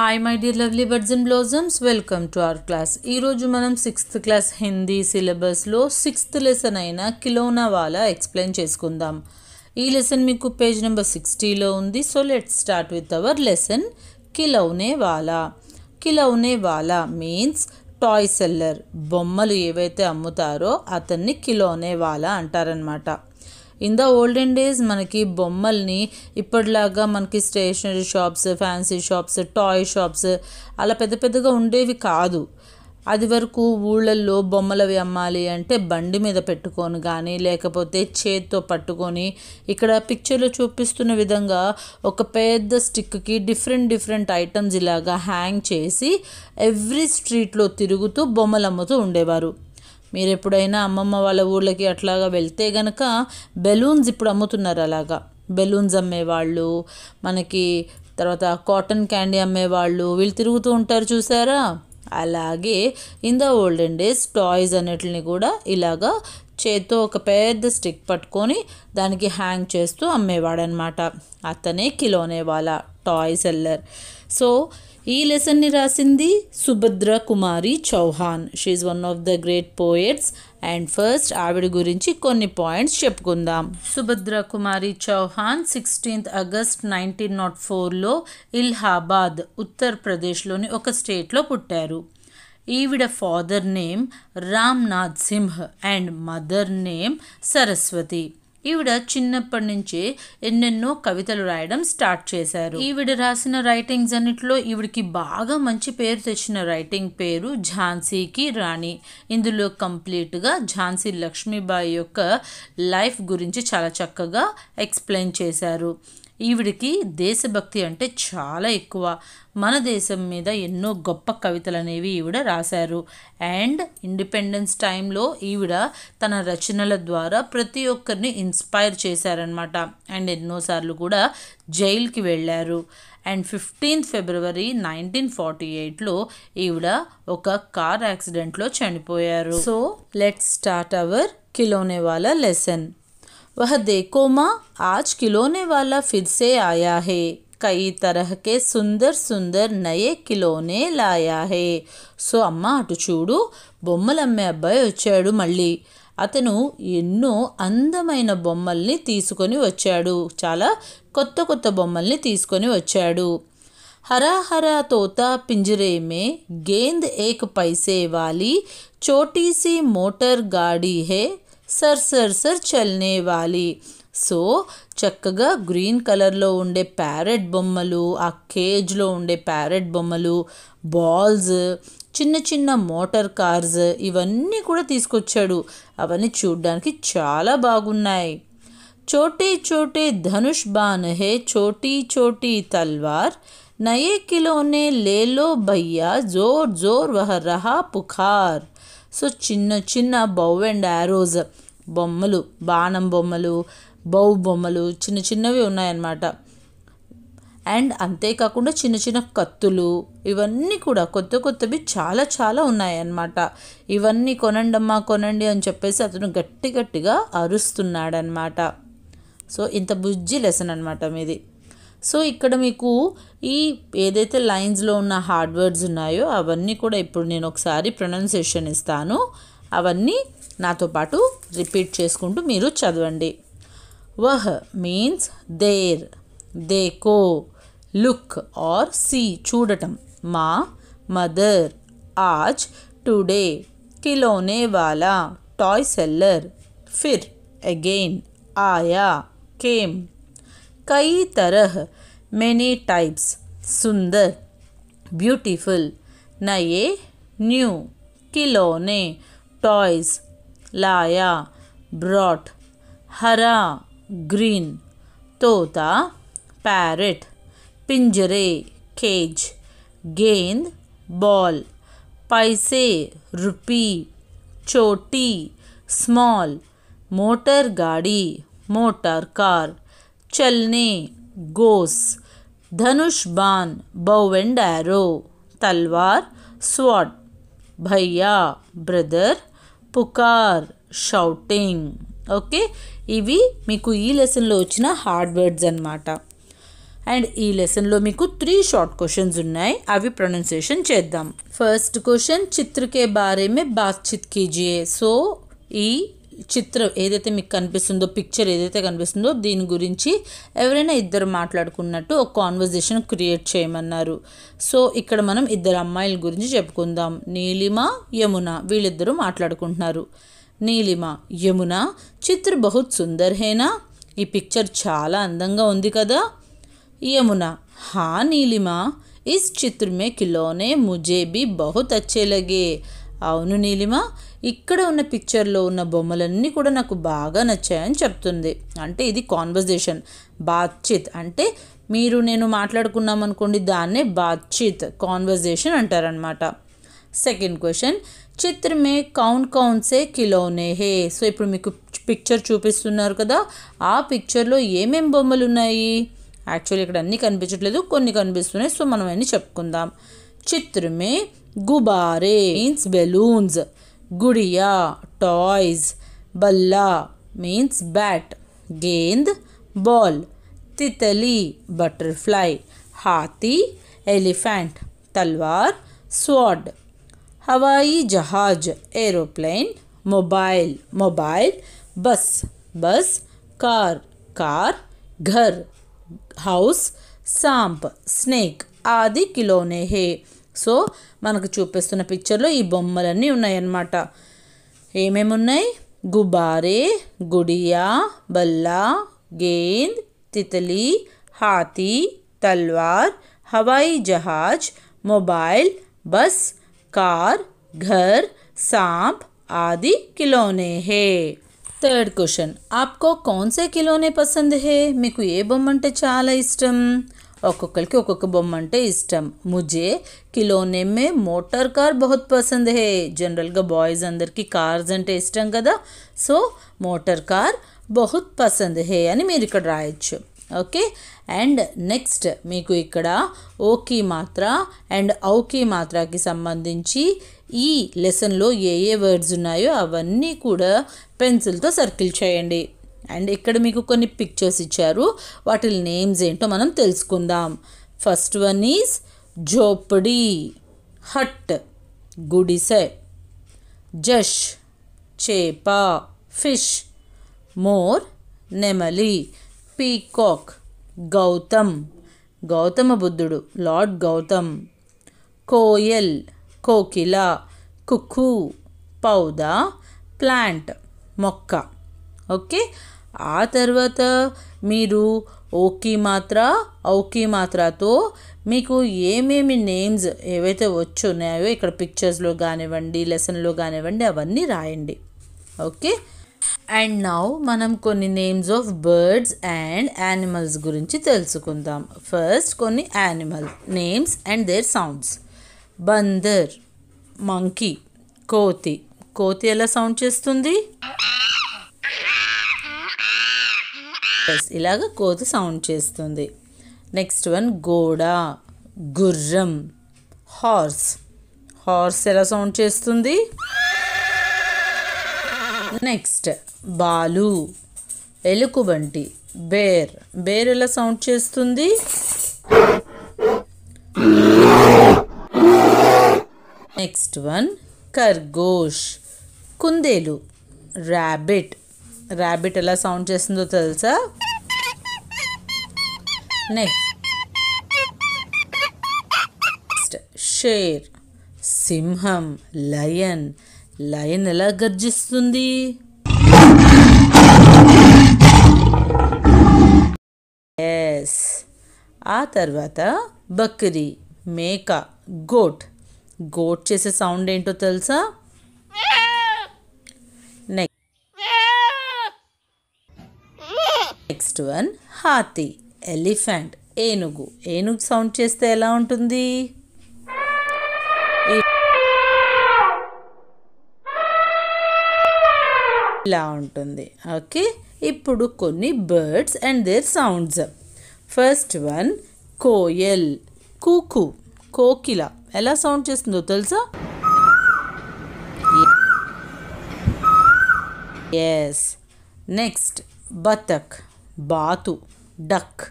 Hi my dear lovely birds and blossoms, welcome to our class. ఈ రోజు మనం 6th class Hindi syllabus లో 6th lesson అయిన కిలోనా వాలా explain చేసుకుందాం. ఈ లెసన్ మీకు పేజ్ నెంబర్ 60 లో ఉంది. So let's start with our lesson. Khilone Wala. Khilone Wala means toy seller. బొమ్మలు ఏవైతే అమ్ముతారో అతన్ని కిలోనే వాలా అంటారనమాట. ఇన్ ద ఓల్డెన్ డేస్ మనకి బొమ్మల్ని ఇప్పటిలాగా మనకి stationery shops, fancy shops, toy shops అలా పెద్ద పెద్దగా ఉండేవి కాదు. అది వరకు ఊళ్ళల్లో బొమ్మలవి అమ్మాలి అంటే బండి మీద పెట్టుకొని కానీ లేకపోతే చేత్తో పట్టుకొని ఇక్కడ పిక్చర్లో చూపిస్తున్న విధంగా ఒక పెద్ద స్టిక్కి డిఫరెంట్ ఐటమ్స్ ఇలాగా హ్యాంగ్ చేసి ఎవ్రీ స్ట్రీట్లో తిరుగుతూ బొమ్మలు అమ్ముతూ ఉండేవారు. మీరు ఎప్పుడైనా అమ్మమ్మ వాళ్ళ ఊళ్ళకి అట్లాగా వెళ్తే గనక బెలూన్స్ ఇప్పుడు అమ్ముతున్నారు. అలాగా బెలూన్స్ అమ్మేవాళ్ళు, మనకి తర్వాత కాటన్ క్యాండీ అమ్మేవాళ్ళు వీళ్ళు తిరుగుతూ ఉంటారు చూసారా. అలాగే in the olden days toys అన్నిటిని కూడా ఇలాగా చేత్తో ఒక పెద్ద స్టిక్ పట్టుకొని దానికి హ్యాంగ్ చేస్తూ అమ్మేవాడనమాట. అతనే Khilone Wala, toy seller. So ఈ లెసన్ని రాసింది Subhadra Kumari Chauhan. She is one of the great poets. And first ఆవిడ గురించి కొన్ని పాయింట్స్ చెప్పుకుందాం. సుభద్ర కుమారి చౌహాన్ 16th ఆగస్ట్ 1904లో ఇల్హాబాద్ ఉత్తరప్రదేశ్లోని ఒక స్టేట్లో పుట్టారు. ఈవిడ father name Ramnath Singh and mother name Saraswati. ఈవిడ చిన్నప్పటి నుంచే ఎన్నెన్నో కవితలు రాయడం స్టార్ట్ చేశారు. ఈవిడ రాసిన రైటింగ్స్ అన్నిట్లో ఈవిడికి బాగా మంచి పేరు తెచ్చిన రైటింగ్ పేరు ఝాన్సీకి రాణి. ఇందులో కంప్లీట్గా ఝాన్సీ లక్ష్మీబాయి యొక్క లైఫ్ గురించి చాలా చక్కగా ఎక్స్ప్లెయిన్ చేశారు. ఈవిడికి దేశభక్తి అంటే చాలా ఎక్కువ. మన దేశం మీద ఎన్నో గొప్ప కవితలు అనేవి ఈవిడ రాశారు. అండ్ ఇండిపెండెన్స్ టైంలో ఈవిడ తన రచనల ద్వారా ప్రతి ఒక్కరిని ఇన్స్పైర్ చేశారనమాట. అండ్ ఎన్నోసార్లు కూడా జైలుకి వెళ్ళారు. అండ్ 15th ఫిబ్రవరి 1948లో ఈవిడ ఒక కార్ యాక్సిడెంట్లో చనిపోయారు. So let's start our Khilone Wala lesson. वह देखो माँ, आज खिलौने वाला फिर से आया है, कई तरह के सुंदर सुंदर नए खिलौने लाया है. సో అమ్మ అటు చూడు, బొమ్మలమ్మే అబ్బాయి వచ్చాడు మళ్ళీ. అతను ఎన్నో అందమైన బొమ్మల్ని తీసుకొని వచ్చాడు. చాలా కొత్త కొత్త బొమ్మల్ని తీసుకొని వచ్చాడు. हरा हरा तोता पिंजरे में, गेंद एक पैसे वाली, छोटी सी मोटर गाड़ी है, సర్ సర్ సర్ చల్నే వాలి. సో చక్కగా గ్రీన్ కలర్లో ఉండే ప్యారెట్ బొమ్మలు, ఆ కేజ్లో ఉండే ప్యారెట్ బొమ్మలు, బాల్స్, చిన్న చిన్న మోటార్ కార్స్ ఇవన్నీ కూడా తీసుకొచ్చాడు. అవన్నీ చూడ్డానికి చాలా బాగున్నాయి. చోటే చోటే ధనుష్ బాన్ హే, చోటీ చోటీ తల్వార్, నయే కిలోనే లేలో భయ్యా, జోర్ జోర్ వహ రహా పుఖార్. సో చిన్న చిన్న బౌ అండ్ యారోస్ బొమ్మలు, బాణం బొమ్మలు, బౌ బొమ్మలు చిన్న చిన్నవి ఉన్నాయన్నమాట. అండ్ అంతేకాకుండా చిన్న చిన్న కత్తులు ఇవన్నీ కూడా కొత్త కొత్తవి చాలా చాలా ఉన్నాయన్నమాట. ఇవన్నీ కొనండమ్మా కొనండి అని చెప్పేసి అతను గట్టి గట్టిగా అరుస్తున్నాడనమాట. సో ఇంత బుజ్జి లెసన్ అనమాట మీది. సో ఇక్కడ మీకు ఈ ఏదైతే లైన్స్లో ఉన్న హార్డ్ వర్డ్స్ ఉన్నాయో అవన్నీ కూడా ఇప్పుడు నేను ఒకసారి ప్రొనౌన్సియేషన్ ఇస్తాను. అవన్నీ నాతో పాటు రిపీట్ చేసుకుంటూ మీరు చదవండి. వహ్ మీన్స్ దేర్, దేకో లుక్ ఆర్ సీ చూడటం, మా మదర్, ఆజ్ టుడే, ఖిలోనే వాలా టాయ్ సెల్లర్, ఫిర్ అగైన్, ఆయా కేమ్, कई तरह many types, सुंदर ब्यूटीफुल, नए न्यू, खिलौने टॉयज, लाया ब्रॉट, हरा ग्रीन, तोता पैरेट, पिंजरे केज, गेंद बॉल, पैसे रुपी, छोटी स्मॉल, मोटर गाड़ी मोटर कार, चलने गोस, धनुष बाण बौ एंड एरो, तलवार स्वॉर्ड, भैया ब्रदर, పుకార్ షౌటింగ్. ఓకే, ఇవి మీకు ఈ లెసన్లో వచ్చిన హార్డ్ వర్డ్స్ అన్నమాట. అండ్ ఈ లెసన్లో మీకు 3 షార్ట్ క్వశ్చన్స్ ఉన్నాయి, అవి ప్రొనౌన్సియేషన్ చేద్దాం. ఫస్ట్ క్వశ్చన్, చిత్ర కే బారే మే బాత్చీత్ కీజియే. సో ఈ చిత్రం ఏదైతే మీకు కనిపిస్తుందో, పిక్చర్ ఏదైతే కనిపిస్తుందో దీని గురించి ఎవరైనా ఇద్దరు మాట్లాడుకున్నట్టు ఒక కాన్వర్జేషన్ క్రియేట్ చేయమన్నారు. సో ఇక్కడ మనం ఇద్దరు అమ్మాయిల గురించి చెప్పుకుందాం. నీలిమ, యమున, వీళ్ళిద్దరూ మాట్లాడుకుంటున్నారు. నీలిమ, యమున, చిత్ర బహుత్ సుందర్ హేనా, ఈ పిక్చర్ చాలా అందంగా ఉంది కదా. यमुना, हाँ नीलिमा, इस चित्र में खिलौने मुझे भी बहुत अच्छे लगे. అవును నీలిమ, ఇక్కడ ఉన్న పిక్చర్లో ఉన్న బొమ్మలన్నీ కూడా నాకు బాగా నచ్చాయని చెప్తుంది. అంటే ఇది కాన్వర్జేషన్. బాత్చిత్ అంటే మీరు నేను మాట్లాడుకున్నాం అనుకోండి, దాన్నే బాత్చిత్ కాన్వర్జేషన్ అంటారనమాట. సెకండ్ క్వశ్చన్, చిత్ర మే కౌన్ కౌన్ సే ఖిలౌనే హే. సో ఇప్పుడు మీకు పిక్చర్ చూపిస్తున్నారు కదా, ఆ పిక్చర్లో ఏమేం బొమ్మలు ఉన్నాయి. యాక్చువల్లీ ఇక్కడ అన్నీ కనిపించట్లేదు, కొన్ని కనిపిస్తున్నాయి. సో మనం అన్నీ చెప్పుకుందాం. చిత్ర మే గుబారే మీన్స్ బెలూన్స్, గుడియా టాయ్స్, బల్లా మీన్స్ బ్యాట్, గేంద్ బాల్, తితలి బటర్ఫ్లై, హాతీ ఎలిఫెంట్, తల్వార్ స్వాడ్, हवाई जहाज एरोप्लेन, मोबाइल बस कार घर हाउस सांप स्नेक आदि खिलौने हैं. సో మనకు చూపిస్తున్న పిక్చర్లో ఈ బొమ్మలన్నీ ఉన్నాయన్నమాట. ఏమేమి ఉన్నాయి? గుబారే, గుడియా, బల్లా, గేంద్, తితలి, హాతీ, తల్వార్, హవాई जहाज, मोबाइल बस कार घर सांप आदि खिलौने हैं. థర్డ్ క్వశ్చన్, आपको कौन से खिलौने पसंद है. మీకు ఏ బొమ్మ అంటే చాలా ఇష్టం? ఒక్కొక్కరికి ఒక్కొక్క బొమ్మ అంటే ఇష్టం. ముझे खिलौने में मोटर कार बहुत पसंद है. జనరల్గా బాయ్స్ అందరికీ కార్స్ అంటే ఇష్టం కదా. సో మోటార్ కార్ बहुत पसंद है అని మీరు ఇక్కడ రాయొచ్చు. ఓకే. అండ్ నెక్స్ట్ మీకు ఇక్కడ ఓకి మాత్ర అండ్ ఔకి మాత్రకి సంబంధించి ఈ లెసన్లో ఏ వర్డ్స్ ఉన్నాయో అవన్నీ కూడా పెన్సిల్తో సర్కిల్ చేయండి. అండ్ ఇక్కడ మీకు కొన్ని పిక్చర్స్ ఇచ్చారు, వాటి నేమ్స్ ఏంటో మనం తెలుసుకుందాం. ఫస్ట్ వన్ ఈజ్ झोपड़ी, హట్, గుడిసె, జష్ చేప ఫిష్, మోర్ నెమలి, పీకాక్ గౌతమ బుద్ధుడు లార్డ్ గౌతమ్, కోయల్ కోకిల, కుక్కు పౌదా, ప్లాంట్ మొక్క. ఓకే. ఆ తర్వాత మీరు ఓకి మాత్ర ఔకి మాత్రతో మీకు ఏమేమి నేమ్స్ ఏవైతే వచ్చున్నాయో ఇక్కడ పిక్చర్స్లో కానివ్వండి, లెసన్లో కానివ్వండి, అవన్నీ రాయండి. ఓకే. అండ్ నౌ మనం కొన్ని names of birds and animals గురించి తెలుసుకుందాం. ఫస్ట్ కొన్ని animal names and their sounds. బందర్ మంకీ, కోతి ఎలా సౌండ్ చేస్తుంది? ఇలాగ కోతి సౌండ్ చేస్తుంది. నెక్స్ట్ వన్ గోడ, గుర్రం, హార్స్ ఎలా సౌండ్ చేస్తుంది? నెక్స్ట్ బాలు, ఎలుగుబంటి, బేర్ ఎలా సౌండ్ చేస్తుంది? నెక్స్ట్ వన్ ఖర్గోష్, కుందేలు, ర్యాబిట్ ఎలా సౌండ్ చేస్తుందో తెలుసా? నెక్స్ట్ షేర్, సింహం, లయన్ ఎలా గర్జిస్తుంది? ఎస్. ఆ తర్వాత బక్రీ, మేక, గోట్ చేసే సౌండ్ ఏంటో తెలుసా? నెక్స్ట్ వన్ హాతీ, ఎలిఫెంట్, ఏనుగు సౌండ్ చేస్తే ఎలా ఉంటుంది? ఇలా ఉంటుంది. ఓకే. ఇప్పుడు కొన్ని birds and their sounds. First one కోయల్, కూకు, కోకిల ఎలా సౌండ్ చేస్తుందో తెలుసా? ఎస్. నెక్స్ట్ బతక్, బాతు, డక్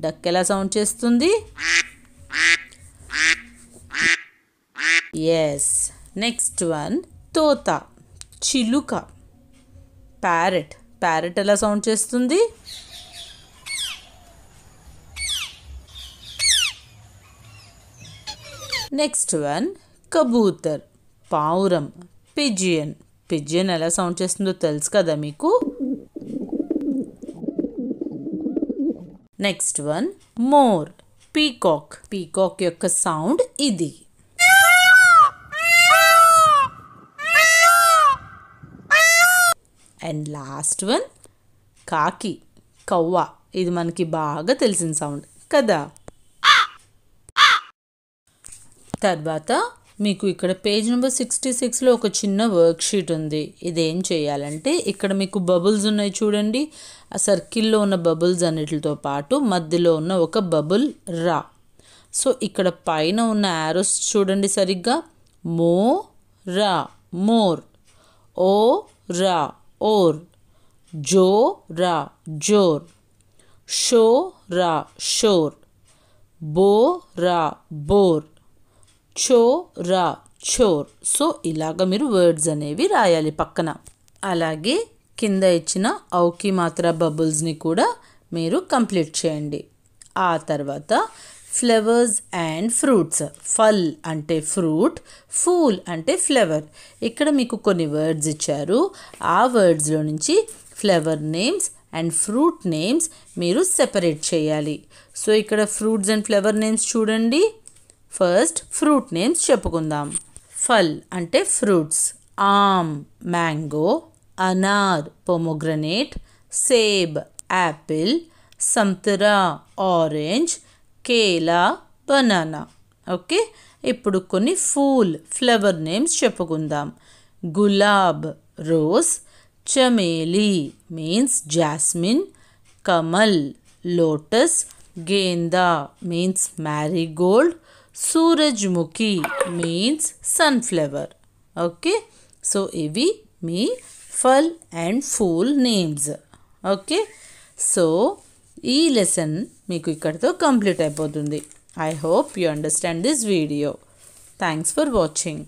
డక్ ఎలా సౌండ్ చేస్తుంది? ఎస్. నెక్స్ట్ వన్ తోత, చిలుక. ప్యారెట్, ప్యారెట్ ఎలా సౌండ్ చేస్తుంది? నెక్స్ట్ వన్ కబూతర్, పావురం. పిజియన్, పిజియన్ ఎలా సౌండ్ చేస్తుందో తెలుసు కదా మీకు? నెక్స్ట్ వన్ మోర్, పీకాక్. పీకాక్ యొక్క సౌండ్ ఇది. అండ్ లాస్ట్ వన్ కాకి, కవ్వ. ఇది మనకి బాగా తెలిసిన సౌండ్ కదా. తర్వాత మీకు ఇక్కడ పేజ్ నెంబర్ 66లో ఒక చిన్న వర్క్ షీట్ ఉంది. ఇదేం చేయాలంటే ఇక్కడ మీకు బబుల్స్ ఉన్నాయి చూడండి. ఆ సర్కిల్లో ఉన్న బబుల్స్ అన్నిటితో పాటు మధ్యలో ఉన్న ఒక బబుల్ రా. సో ఇక్కడ పైన ఉన్న యారోస్ చూడండి సరిగ్గా. మో రా, మోర్. ఓ రా, ఓర్. జో రా, జోర్. షో రా, షోర్. బో రా, బోర్. చో రా, చోర్. సో ఇలాగ మీరు వర్డ్స్ అనేవి రాయాలి పక్కన. అలాగే కింద ఇచ్చిన ఔకి మాత్ర బబుల్స్ని కూడా మీరు కంప్లీట్ చేయండి. ఆ తర్వాత ఫ్లవర్స్ అండ్ ఫ్రూట్స్. ఫల్ అంటే ఫ్రూట్, ఫూల్ అంటే ఫ్లవర్. ఇక్కడ మీకు కొన్ని వర్డ్స్ ఇచ్చారు. ఆ వర్డ్స్లో నుంచి flower names and fruit names మీరు సెపరేట్ చేయాలి. సో ఇక్కడ ఫ్రూట్స్ అండ్ ఫ్లవర్ నేమ్స్ చూడండి. ఫస్ట్ ఫ్రూట్ నేమ్స్ చెప్పుకుందాం. ఫల్ అంటే ఫ్రూట్స్. ఆమ్, మ్యాంగో. అనార్, పొమోగ్రనేట్. సేబ్, యాపిల్. సంతరా, ఆరెంజ్. కేలా, బనానా. ఓకే, ఇప్పుడు కొన్ని ఫూల్ ఫ్లవర్ నేమ్స్ చెప్పుకుందాం. గులాబ్, రోజ్. చమేలి మీన్స్ జాస్మిన్. కమల్, లోటస్. గేందా మీన్స్ మ్యారీగోల్డ్. సూరజ్ముఖి మీన్స్ సన్ఫ్లవర్. ఓకే, సో ఇవి మీ ఫల్ అండ్ ఫూల్ నేమ్స్. ఓకే, సో ఈ లెసన్ మీకు ఇక్కడితో కంప్లీట్ అయిపోతుంది. I hope you understand this video. Thanks for watching.